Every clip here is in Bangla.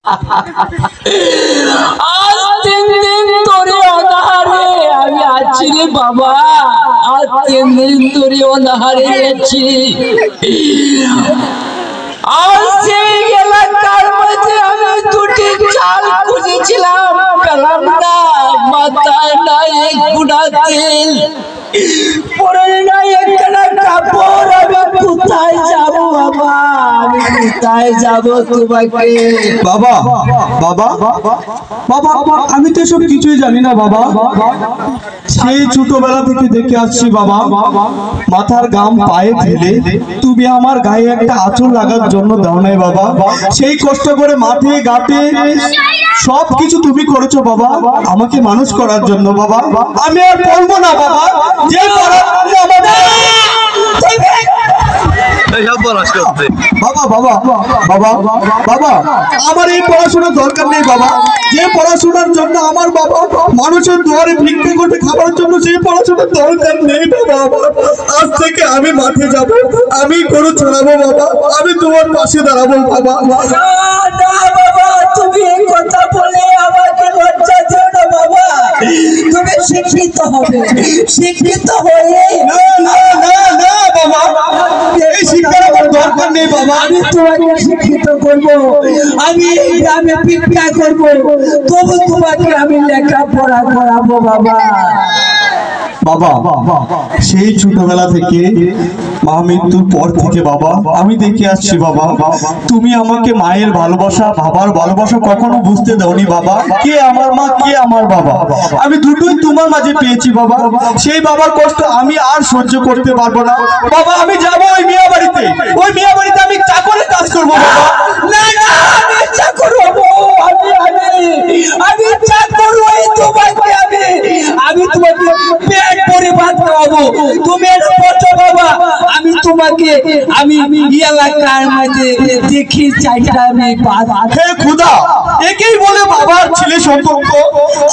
आज 3 दिन তোরে অনাহারে আমি আছি রে বাবা। আজ 3 দিন তোরে অনাহারে আছি। আজ সেই এলাকার মধ্যে আমি দুটি চাল খুঁজেছিলাম, পেলাম না। মাথায় নাই এক গুঁড়া তেল, পরে নাই একখানা কাপড়। আমি কোথায় যাব বাবা? আমি কোথায় যাব তোমাকে? বাবা বাবা বাবা আমি তো সব কিছুই জানি না বাবা। সেই ছোটবেলা থেকে দেখে আসছি বাবা, মাথার গাম পায়ে ফেলে তুমি আমার গায়ে একটা আঁচল লাগার জন্য দাও নাই বাবা। সেই কষ্ট করে মাঠে ঘাটে সব কিছু তুমি করেছো বাবা আমাকে মানুষ করার জন্য বাবা। আমি আর বলবো না বাবা, যে বাবা বাবা বাবা বাবা আমার এই পড়াশোনার দরকার নেই বাবা। যে পড়াশোনার জন্য আমার বাবা মানুষের দুয়ারে ভিক্ষা করতে খাবার জন্য, সেই পড়াশোনার দরকার নেই বাবা। আজ থেকে আমি মাঠে যাব, আমি গরু চড়াবো বাবা, আমি তোমার পাশে দাঁড়াবো বাবা। না বাবা, তুমি এই কথা বলে আমাকে লজ্জা দিও না বাবা। তুমি শিক্ষিত হবে, শিক্ষিত হয়ে না না না না বাবা, এই শিক্ষার আমার দরকার নেই বাবা। আমি তোমাকে শিক্ষিত করব, আমি গ্রামে ভিক্ষা করব, তবু তোমাকে আমি লেখাপড়া করাবো বাবা। বাবা সেই ছোটবেলা থেকে মা মৃত্যুর পর থেকে বাবা আমি দেখে আসছি বাবা, তুমি আমাকে মায়ের ভালোবাসা বাবার ভালোবাসা কখনো বুঝতে দাওনি বাবা। কে আমার মা কে আমার বাবা, আমি দুটোই তোমার মাঝে পেয়েছি বাবা। সেই বাবার কষ্ট আমি আর সহ্য করতে পারবো না বাবা। আমি যাবো ওই মিয়া বাড়িতে, ওই মিয়া বাড়িতে আমি চাকরের কাজ করবো বাবা। না না, আমি চাকর হবো, আমি চাকর হই তোমাকে, আমি তোমাকে পেট ভরে ভাত খাওয়াবো। তুমি এটা বলছো বাবা, আমি তোমাকে আমি এলাকার মধ্যে দেখি চাইটা আমি হে খুদা, একেই বলে বাবার ছেলে সম্পর্ক।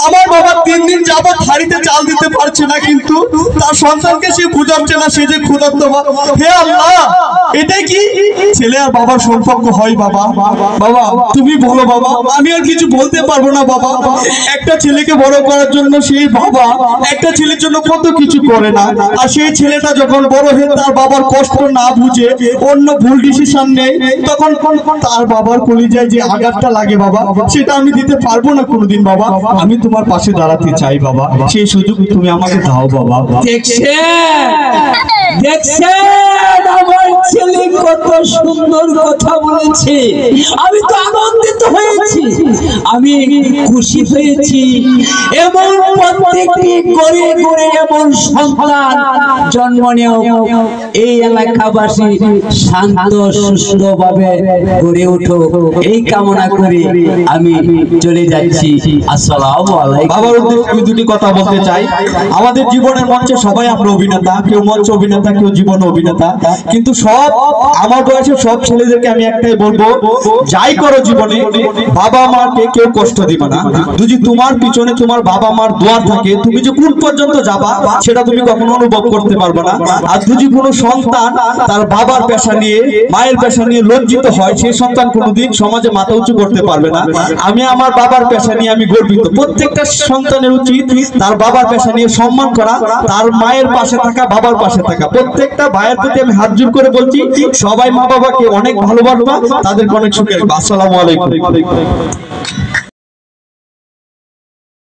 আমার বাবা 3 দিন যাবত হাড়িতে চাল দিতে পারছে না, কিন্তু তার সন্তানকে সে বুঝাচ্ছে না সে যে ক্ষুধার্ত। হে আল্লাহ, এটাই কি ছেলে আর বাবার সম্পর্ক হয় বাবা? বাবা তুমি বলো বাবা, আমি আর কিছু বলতে পারবো না বাবা। একটা ছেলেকে বড় করার জন্য সেই বাবা একটা ছেলের জন্য কত কিছু করে না, আর সেই ছেলেটা যখন বড় হয়ে তার বাবার কষ্ট না বুঝে অন্য ভুল ডিসিশন নেয়, তখন তার বাবার কলিজায় যে আঘাতটা লাগে বাবা, সেটা আমি দিতে পারবো না কোনোদিন বাবা। আমি তোমার পাশে দাঁড়াতে চাই বাবা, সেই সুযোগ তুমি আমাকে দাও বাবা। দেখছেন আমার ছেলে কত সুন্দর কথা বলেছে, আমি তো আনন্দিত হয়েছি, আমি খুশি হয়েছি। এমন প্রত্যেকটি গড়ে গড়ে এমন সন্তান জন্ম নেও, এই এলাকাবাসী শান্ত সুষ্ঠুভাবে গড়ে উঠো, এই কামনা করে আমি চলে যাচ্ছি। আসসালামু আলাইকুম। বাবার উদ্দেশ্যে আমি দুটি কথা বলতে চাই। আমাদের জীবনের মঞ্চে সবাই আমরা অভিনেতা, কেউ মঞ্চ অভিনেতা, কেউ জীবন অভিনেতা, কিন্তু সব আমার বয়সের সব ছেলেদেরকে আমি একটাই বলবো, যাই করো জীবনে বাবা মাকে কেউ কষ্ট দিবে না। যদি তোমার পিছনে তোমার বাবা মার দোয়া থাকে, তুমি যে কোন পর্যন্ত যাবা সেটা তুমি কখনো অনুভব করতে পারবে না। আর যদি কোনো সন্তান তার বাবার পেশা নিয়ে মায়ের পেশা নিয়ে লজ্জিত হয়, সেই সন্তান কোনোদিন সমাজে মাথা উঁচু করতে পারবে না। আমি আমার বাবার পেশা নিয়ে আমি গর্বিত। প্রত্যেকটা সন্তানের উচিত তার বাবার পেশা নিয়ে সম্মান করা, তার মায়ের পাশে থাকা, বাবার পাশে থাকা। প্রত্যেকটা ভাইয়ের প্রতি আমি হাত জোড় করে বলছি, সবাই মা বাবাকে অনেক ভালোবাসবা, তাদেরকে অনেক সুখে রাখবা। আসসালামু আলাইকুম।